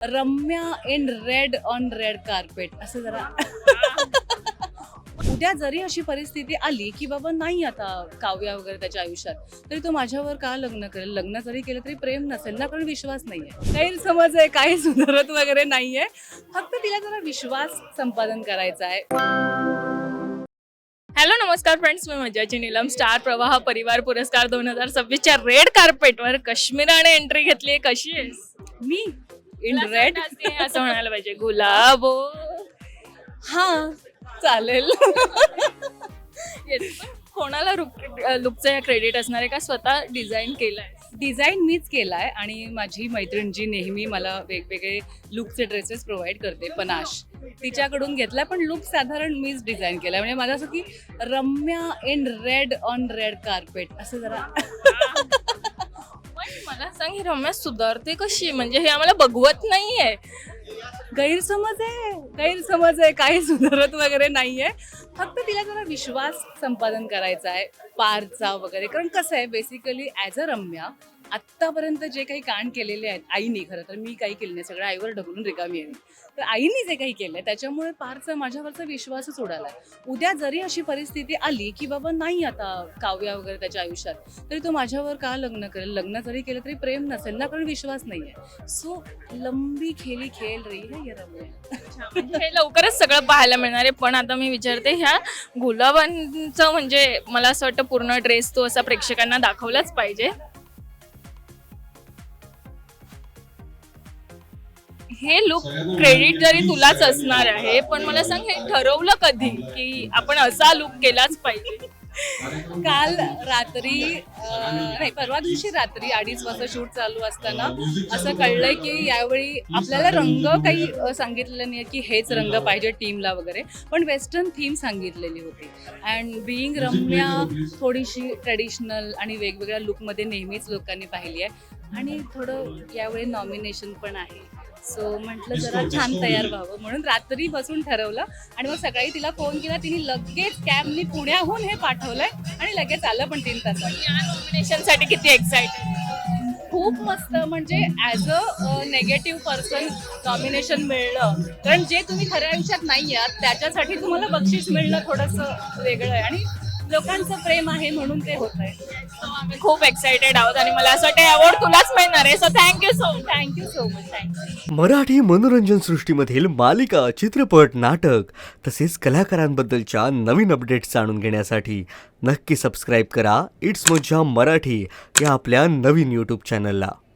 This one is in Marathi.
Ramya in red on red carpet असं जरा उद्या जरी अशी परिस्थिती आली की बाबा नाही आता काव्या वगैरे त्याच्या आयुष्यात, तरी तो माझ्यावर का लग्न करेल? लग्न जरी केलं तरी प्रेम नसेल ना, कारण विश्वास नाहीये. गैरसमज आहे, काही सुधारत वगैरे नाहीये. फक्त तिला जरा विश्वास संपादन करायचा आहे. हॅलो नमस्कार फ्रेंड्स, मी मज्जाची नीलम. स्टार प्रवाह परिवार पुरस्कार 2026च्या रेड कार्पेटवर काश्मीराने एंट्री घेतली. कशी आहेस? मी इन रेड असं म्हणायला पाहिजे. गुलाबो. हा चालेल. Yes. कोणाला लुकचं क्रेडिट असणार आहे का स्वतः डिझाईन केलंय? डिझाईन मीच केलाय आणि माझी मैत्रीण जी नेहमी मला वेगवेगळे लुकचे ड्रेसेस प्रोव्हाइड करते, पनाश, तिच्याकडून घेतलाय. पण लुक साधारण मीच डिझाईन केलाय. म्हणजे माझं असं की Ramya in red on red carpet असं जरा पण मला सांग, ही रम्या सुधारते कशी? म्हणजे हे आम्हाला बघवत नाहीये. गैरसमज आहे, काही सुधारत वगैरे नाहीये. फक्त तिला जरा विश्वास संपादन करायचा आहे पारचा वगैरे. कारण कसं आहे, बेसिकली ॲज अ रम्या आत्तापर्यंत जे काही कांड केलेले आहेत आईनी, खरं तर मी काही केलं नाही, सगळं आईवर ढकलून रिकामी आहे. तर आईनी जे काही केलंय त्याच्यामुळे पारचा माझ्यावरचा विश्वासच उडालाय. उद्या जरी अशी परिस्थिती आली की बाबा नाही आता काव्या वगैरे त्याच्या आयुष्यात, तरी तो माझ्यावर का लग्न करेल? लग्न जरी केलं तरी प्रेम नसेल ना, कारण विश्वास नाहीये. सो लंबी खेली खेल रही है ये रम्या. म्हणजे हे लवकरच सगळं पाहायला मिळणार आहे. पण आता मी विचारते, ह्या गुलाबांचं म्हणजे मला असं वाटतं पूर्ण ड्रेस तो असा प्रेक्षकांना दाखवलाच पाहिजे. हे लुक क्रेडिट जरी तुलाच असणार आहे, पण मला सांग, हे ठरवलं कधी की आपण असा लुक केलाच पाहिजे? काल रात्री नाही, परवा दिवशी रात्री 2:30 वाजता शूट चालू असताना असं कळलंय की यावेळी आपल्याला रंग काही सांगितलेलं नाही की हेच रंग पाहिजे टीमला वगैरे, पण वेस्टर्न थीम सांगितलेली होती. अँड बिईंग रम्या थोडीशी ट्रेडिशनल आणि वेगवेगळ्या लुकमध्ये नेहमीच लोकांनी पाहिली आहे. आणि थोडं यावेळी नॉमिनेशन पण आहे. सो म्हटलं जरा छान तयार व्हावं, म्हणून रात्री बसून ठरवलं. आणि मग सकाळी तिला फोन केला, तिने लगेच कॅबनी पुण्याहून हे पाठवलंय आणि लगेच आलं पण 3 तासात. या नॉमिनेशनसाठी किती एक्साइटेड? खूप मस्त. म्हणजे as a negative person nomination मिळणं, कारण जे तुम्ही खऱ्या आयुष्यात नाही आहात त्याच्यासाठी तुम्हाला बक्षीस मिळणं थोडंसं वेगळं आहे. आणि लोकांचं प्रेम आहे म्हणून ते होत आहे. आम्ही खूप एक्साइटेड आहोत आणि मला असं वाटतं अवॉर्ड तुलाच मिळणार आहे. So thank you so much. Thank you. Marathi मनोरंजन सृष्टीमधील मालिका, चित्रपट, नाटक तसेच कलाकारांबद्दलच्या नवीन अपडेट्स जाणून घेण्यासाठी नक्की सबस्क्राईब करा इट्स मज्जा मराठी या आपल्या नवीन यूट्यूब चॅनलला.